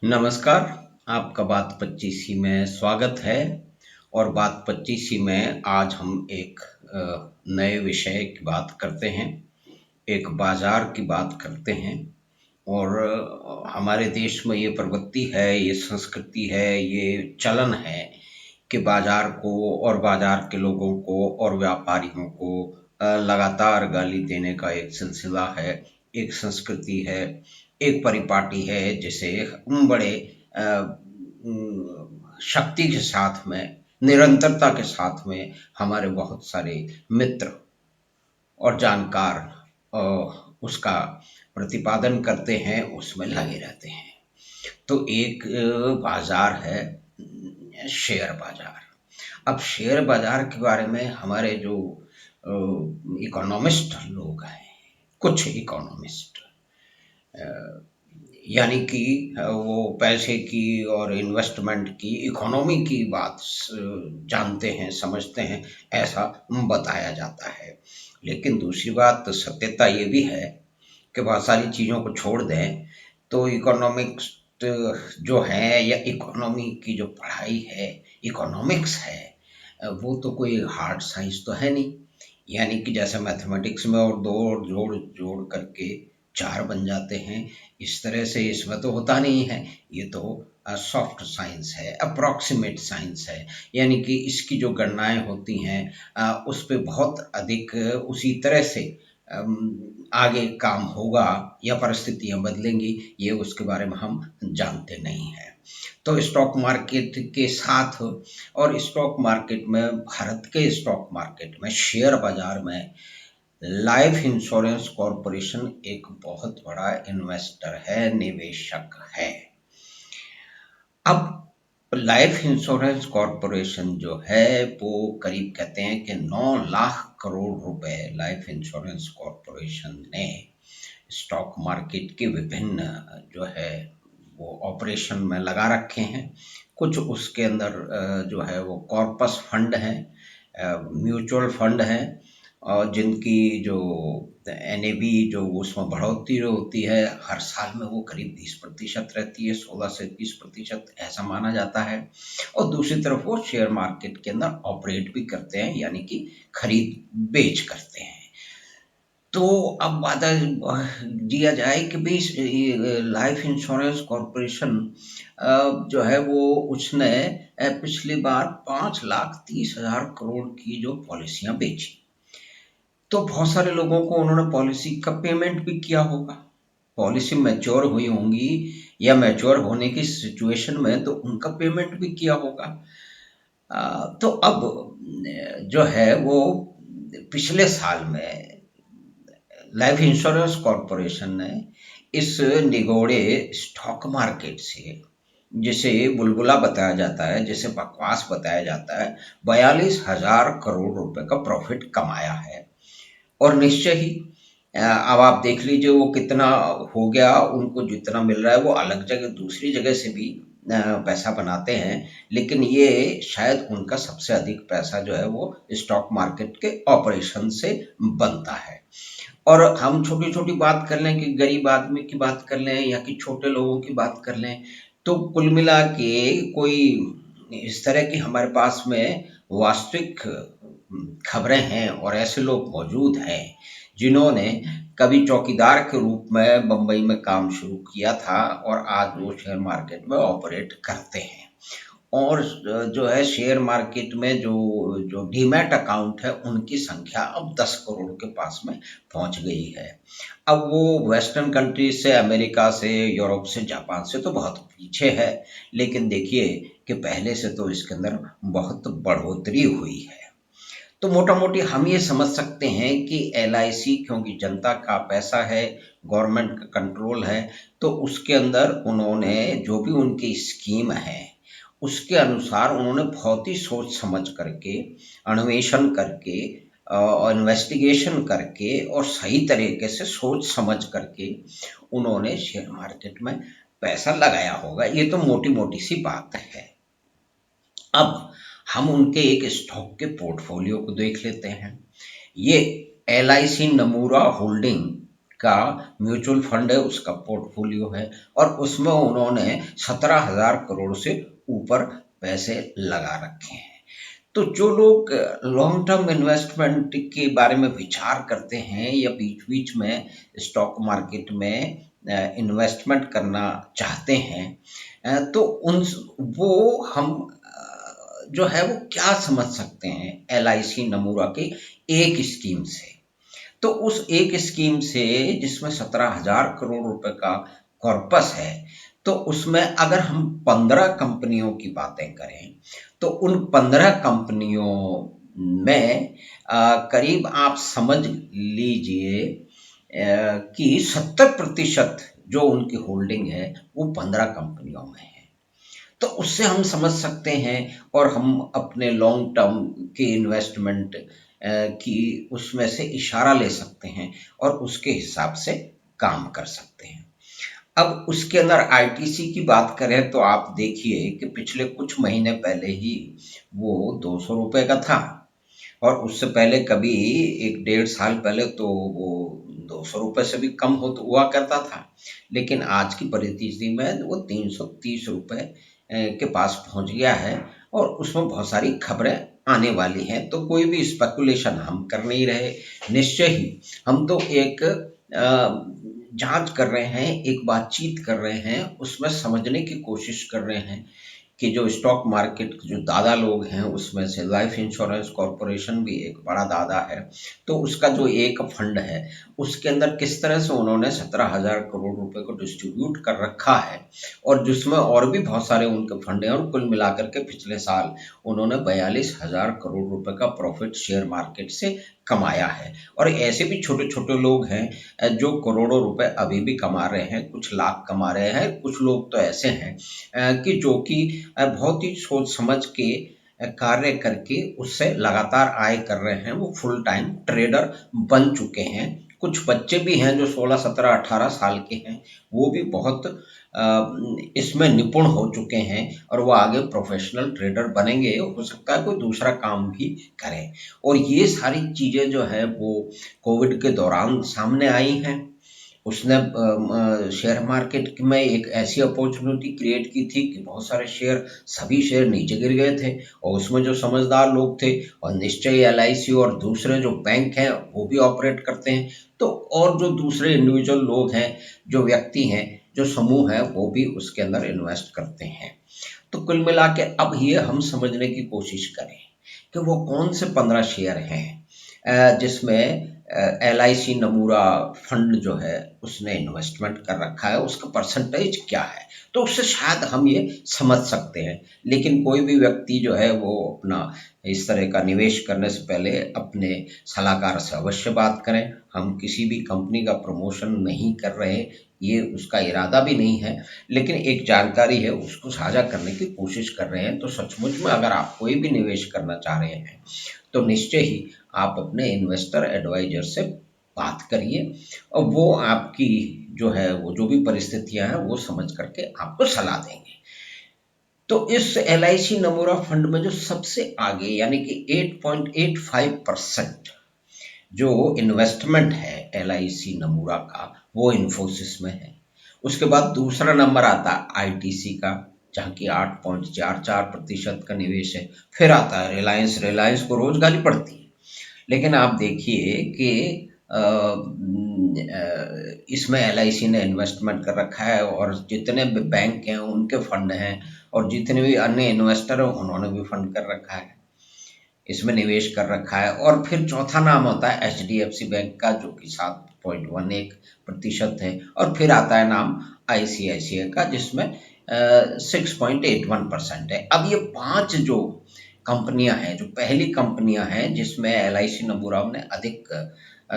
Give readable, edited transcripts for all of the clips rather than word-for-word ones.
नमस्कार, आपका बात 25 में स्वागत है। और बात 25 में आज हम एक नए विषय की बात करते हैं, एक बाज़ार की बात करते हैं। और हमारे देश में ये प्रवृत्ति है, ये संस्कृति है, ये चलन है कि बाज़ार को और बाज़ार के लोगों को और व्यापारियों को लगातार गाली देने का एक सिलसिला है, एक संस्कृति है, एक परिपाटी है जिसे हम बड़े अ, शक्ति के साथ में, निरंतरता के साथ में हमारे बहुत सारे मित्र और जानकार अ, उसका प्रतिपादन करते हैं, उसमें लगे रहते हैं। तो एक बाज़ार है शेयर बाज़ार। अब शेयर बाज़ार के बारे में हमारे जो इकोनॉमिस्ट लोग हैं, कुछ इकोनॉमिस्ट यानी कि वो पैसे की और इन्वेस्टमेंट की, इकोनॉमी की बात जानते हैं, समझते हैं, ऐसा बताया जाता है। लेकिन दूसरी बात तो सत्यता ये भी है कि बहुत सारी चीज़ों को छोड़ दें तो इकोनॉमिक्स जो है या इकोनॉमी की जो पढ़ाई है, इकोनॉमिक्स है, वो तो कोई हार्ड साइंस तो है नहीं। यानी कि जैसे मैथमेटिक्स में और दो और जोड़ जोड़ करके चार बन जाते हैं, इस तरह से इसमें तो होता नहीं है। ये तो सॉफ्ट साइंस है, अप्रॉक्सीमेट साइंस है। यानी कि इसकी जो गणनाएं होती हैं उस पे बहुत अधिक उसी तरह से आगे काम होगा या परिस्थितियां बदलेंगी, ये उसके बारे में हम जानते नहीं हैं। तो स्टॉक मार्केट के साथ और स्टॉक मार्केट में, भारत के स्टॉक मार्केट में, शेयर बाजार में लाइफ इंश्योरेंस कॉरपोरेशन एक बहुत बड़ा इन्वेस्टर है, निवेशक है। अब लाइफ इंश्योरेंस कॉरपोरेशन जो है वो करीब कहते हैं कि 9 लाख करोड़ रुपए लाइफ इंश्योरेंस कॉरपोरेशन ने स्टॉक मार्केट के विभिन्न जो है वो ऑपरेशन में लगा रखे हैं। कुछ उसके अंदर जो है वो कॉर्पस फंड है, म्यूचुअल फंड है, और जिनकी जो एनएवी जो उसमें बढ़ोतरी होती है हर साल में वो करीब 20% रहती है, 16 से 20% ऐसा माना जाता है। और दूसरी तरफ वो शेयर मार्केट के अंदर ऑपरेट भी करते हैं, यानी कि खरीद बेच करते हैं। तो अब बात दिया जाए कि भाई लाइफ इंश्योरेंस कॉरपोरेशन जो है वो उसने पिछली बार 5,30,000 करोड़ की जो पॉलिसियां बेची, तो बहुत सारे लोगों को उन्होंने पॉलिसी का पेमेंट भी किया होगा। पॉलिसी मैच्योर हुई होंगी या मैच्योर होने की सिचुएशन में तो उनका पेमेंट भी किया होगा। तो अब जो है वो पिछले साल में लाइफ इंश्योरेंस कॉरपोरेशन ने इस निगोड़े स्टॉक मार्केट से, जिसे बुलबुला बताया जाता है, जिसे बकवास बताया जाता है, 42,000 करोड़ रुपए का प्रॉफिट कमाया है। और निश्चय ही अब आप देख लीजिए वो कितना हो गया, उनको जितना मिल रहा है वो अलग जगह दूसरी जगह से भी पैसा बनाते हैं, लेकिन ये शायद उनका सबसे अधिक पैसा जो है वो स्टॉक मार्केट के ऑपरेशन से बनता है। और हम छोटी छोटी बात कर लें कि गरीब आदमी की बात कर लें या कि छोटे लोगों की बात कर लें, तो कुल मिला के कोई इस तरह की हमारे पास में वास्तविक खबरें हैं और ऐसे लोग मौजूद हैं जिन्होंने कभी चौकीदार के रूप में बंबई में काम शुरू किया था और आज वो शेयर मार्केट में ऑपरेट करते हैं। और जो है शेयर मार्केट में जो जो डीमैट अकाउंट है उनकी संख्या अब 10 करोड़ के पास में पहुंच गई है। अब वो वेस्टर्न कंट्रीज से, अमेरिका से, यूरोप से, जापान से तो बहुत पीछे है, लेकिन देखिए कि पहले से तो इसके अंदर बहुत बढ़ोतरी हुई है। तो मोटा मोटी हम ये समझ सकते हैं कि एलआईसी क्योंकि जनता का पैसा है, गवर्नमेंट का कंट्रोल है, तो उसके अंदर उन्होंने जो भी उनकी स्कीम है उसके अनुसार उन्होंने बहुत ही सोच समझ करके, अन्वेषण करके और इन्वेस्टिगेशन करके और सही तरीके से सोच समझ करके उन्होंने शेयर मार्केट में पैसा लगाया होगा। ये तो मोटी मोटी सी बात है। अब हम उनके एक स्टॉक के पोर्टफोलियो को देख लेते हैं। ये एलआईसी नमूरा होल्डिंग का म्यूचुअल फंड है, उसका पोर्टफोलियो है, और उसमें उन्होंने 17,000 करोड़ से ऊपर पैसे लगा रखे हैं। तो जो लोग लॉन्ग टर्म इन्वेस्टमेंट के बारे में विचार करते हैं या बीच बीच में स्टॉक मार्केट में इन्वेस्टमेंट करना चाहते हैं, तो उन वो हम जो है वो क्या समझ सकते हैं LIC नमूरा की एक स्कीम से। तो उस एक स्कीम से जिसमें 17,000 करोड़ रुपए का कॉर्पस है, तो उसमें अगर हम 15 कंपनियों की बातें करें, तो उन 15 कंपनियों में करीब आप समझ लीजिए कि 70% जो उनकी होल्डिंग है वो 15 कंपनियों में है। तो उससे हम समझ सकते हैं और हम अपने लॉन्ग टर्म के इन्वेस्टमेंट की उसमें से इशारा ले सकते हैं और उसके हिसाब से काम कर सकते हैं। अब उसके अंदर ITC की बात करें तो आप देखिए कि पिछले कुछ महीने पहले ही वो 200 रुपए का था, और उससे पहले कभी 1 डेढ़ साल पहले तो वो 200 रुपए से भी कम हुआ करता था, लेकिन आज की परिस्थिति में वो 330 रुपए के पास पहुंच गया है, और उसमें बहुत सारी खबरें आने वाली हैं। तो कोई भी स्पेकुलेशन हम कर नहीं रहे, निश्चय ही हम तो एक जांच कर रहे हैं, एक बातचीत कर रहे हैं, उसमें समझने की कोशिश कर रहे हैं कि जो स्टॉक मार्केट के जो दादा लोग हैं उसमें से लाइफ इंश्योरेंस कॉरपोरेशन भी एक बड़ा दादा है। तो उसका जो एक फंड है उसके अंदर किस तरह से उन्होंने 17,000 करोड़ रुपए को डिस्ट्रीब्यूट कर रखा है, और जिसमें और भी बहुत सारे उनके फंड हैं, और कुल मिलाकर के पिछले साल उन्होंने 42,000 करोड़ रुपए का प्रॉफिट शेयर मार्केट से कमाया है। और ऐसे भी छोटे छोटे लोग हैं जो करोड़ों रुपए अभी भी कमा रहे हैं, कुछ लाख कमा रहे हैं। कुछ लोग तो ऐसे हैं कि जो कि बहुत ही सोच समझ के कार्य करके उससे लगातार आय कर रहे हैं, वो फुल टाइम ट्रेडर बन चुके हैं। कुछ बच्चे भी हैं जो 16 17 18 साल के हैं, वो भी बहुत इसमें निपुण हो चुके हैं, और वो आगे प्रोफेशनल ट्रेडर बनेंगे। हो सकता है कोई दूसरा काम भी करें। और ये सारी चीज़ें जो है वो कोविड के दौरान सामने आई हैं। उसने शेयर मार्केट में एक ऐसी अपॉर्चुनिटी क्रिएट की थी कि बहुत सारे शेयर, सभी शेयर नीचे गिर गए थे, और उसमें जो समझदार लोग थे, और निश्चय LIC और दूसरे जो बैंक हैं वो भी ऑपरेट करते हैं, तो और जो दूसरे इंडिविजुअल लोग हैं, जो व्यक्ति हैं, जो समूह है, वो भी उसके अंदर इन्वेस्ट करते हैं। तो कुल मिला के अब ये हम समझने की कोशिश करें कि वो कौन से 15 शेयर हैं जिसमें LIC नमूरा फंड जो है उसने इन्वेस्टमेंट कर रखा है, उसका परसेंटेज क्या है, तो उससे शायद हम ये समझ सकते हैं। लेकिन कोई भी व्यक्ति जो है वो अपना इस तरह का निवेश करने से पहले अपने सलाहकार से अवश्य बात करें। हम किसी भी कंपनी का प्रमोशन नहीं कर रहे, ये उसका इरादा भी नहीं है, लेकिन एक जानकारी है उसको साझा करने की कोशिश कर रहे हैं। तो सचमुच में अगर आप कोई भी निवेश करना चाह रहे हैं तो निश्चय ही आप अपने इन्वेस्टर एडवाइजर से बात करिए, और वो आपकी जो है वो जो भी परिस्थितियां हैं वो समझ करके आपको सलाह देंगे। तो इस LIC नमूरा फंड में जो सबसे आगे यानी कि 8.85% जो इन्वेस्टमेंट है LIC नमूरा का, वो इन्फोसिस में है। उसके बाद दूसरा नंबर आता है ITC का, जहाँ की 8.44% का निवेश है। फिर आता है रिलायंस। रिलायंस को रोज गाली पड़ती है, लेकिन आप देखिए कि इसमें LIC ने इन्वेस्टमेंट कर रखा है, और जितने भी बैंक हैं उनके फंड हैं, और जितने भी अन्य इन्वेस्टर हैं उन्होंने भी फंड कर रखा है, इसमें निवेश कर रखा है। और फिर चौथा नाम होता है HDFC बैंक का, जो कि 7.11% है, और फिर आता है नाम ICICI का, जिसमें 6.81% है। अब ये 5 जो कंपनियां हैं, जो पहली कंपनियां हैं जिसमें LIC नमूरा ने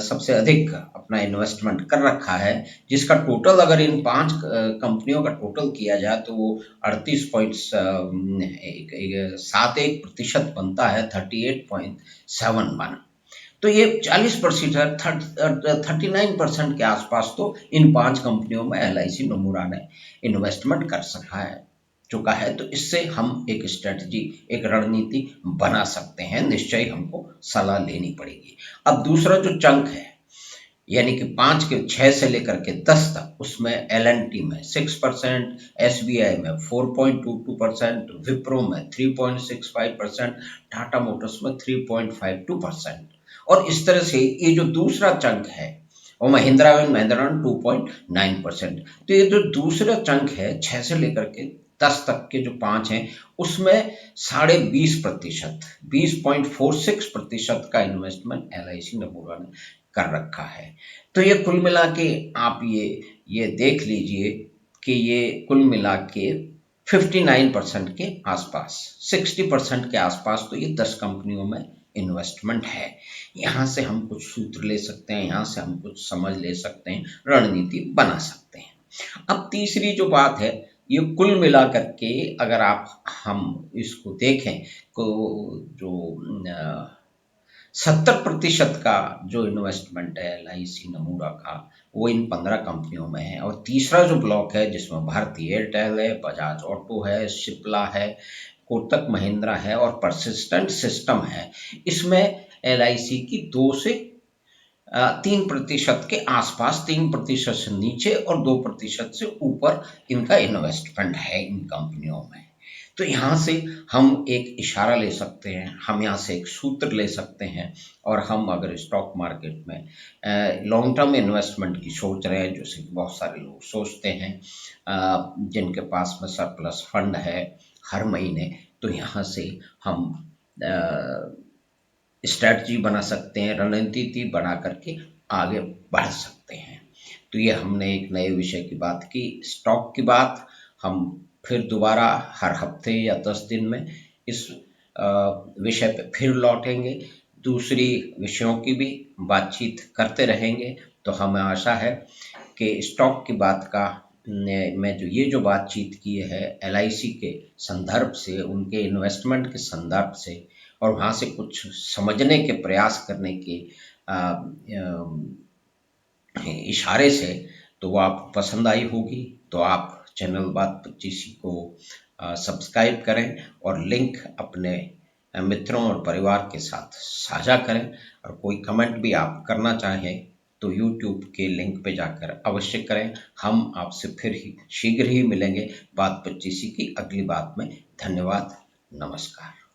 सबसे अधिक अपना इन्वेस्टमेंट कर रखा है, जिसका टोटल अगर इन 5 कंपनियों का टोटल किया जाए तो वो 38.71% बनता है, 38.71। तो ये 40%, 39% के आसपास तो इन 5 कंपनियों में LIC नमूरा ने इन्वेस्टमेंट कर सका है चुका है। तो इससे हम एक स्ट्रेटजी, एक रणनीति बना सकते हैं। निश्चय हमको सलाह लेनी पड़ेगी। अब दूसरा जो चंक है यानी कि 6 से लेकर के 10 तक, उसमें L&T में 6%, SBI में 4.22%, विप्रो में 3.65%, टाटा मोटर्स में 3.52%। और इस तरह से ये जो दूसरा चंक है, और महिंद्रा एंड महिंद्रा 2.9%। तो ये जो दूसरा चंक है 6 से लेकर के 10 तक के जो 5 हैं, उसमें 20.5%, 20.46% का इन्वेस्टमेंट LIC नमूरा ने कर रखा है। तो ये कुल मिला के आप ये देख लीजिए कि ये कुल मिला के 59% के आसपास, 60% के आसपास तो ये 10 कंपनियों में इन्वेस्टमेंट है। यहाँ से हम कुछ सूत्र ले सकते हैं, यहाँ से हम कुछ समझ ले सकते हैं, रणनीति बना सकते हैं। अब तीसरी जो बात है, ये कुल मिला करके अगर हम इसको देखें तो जो 70% का जो इन्वेस्टमेंट है LIC नमूरा का, वो इन 15 कंपनियों में है। और तीसरा जो ब्लॉक है जिसमें भारतीय एयरटेल है, बजाज ऑटो है, सिप्ला है, कोटक महिंद्रा है और परसिस्टेंट सिस्टम है, इसमें LIC की 2 से 3% के आसपास, 3% से नीचे और 2% से ऊपर इनका इन्वेस्टमेंट है इन कंपनियों में। तो यहाँ से हम एक इशारा ले सकते हैं, हम यहाँ से एक सूत्र ले सकते हैं, और हम अगर स्टॉक मार्केट में लॉन्ग टर्म इन्वेस्टमेंट की सोच रहे हैं, जैसे कि बहुत सारे लोग सोचते हैं जिनके पास में सरप्लस फंड है हर महीने, तो यहाँ से हम स्ट्रैटेजी बना सकते हैं, रणनीति बना करके आगे बढ़ सकते हैं। तो ये हमने एक नए विषय की बात की, स्टॉक की बात। हम फिर दोबारा हर हफ्ते या 10 दिन में इस विषय पे फिर लौटेंगे, दूसरी विषयों की भी बातचीत करते रहेंगे। तो हमें आशा है कि स्टॉक की बात का मैं जो ये जो बातचीत की है LIC के संदर्भ से, उनके इन्वेस्टमेंट के संदर्भ से, और वहाँ से कुछ समझने के प्रयास करने के इशारे से, तो वो आपको पसंद आई होगी। तो आप चैनल बात 25 को सब्सक्राइब करें और लिंक अपने मित्रों और परिवार के साथ साझा करें। और कोई कमेंट भी आप करना चाहें तो YouTube के लिंक पे जाकर अवश्य करें। हम आपसे फिर ही शीघ्र ही मिलेंगे बात 25 की अगली बात में। धन्यवाद, नमस्कार।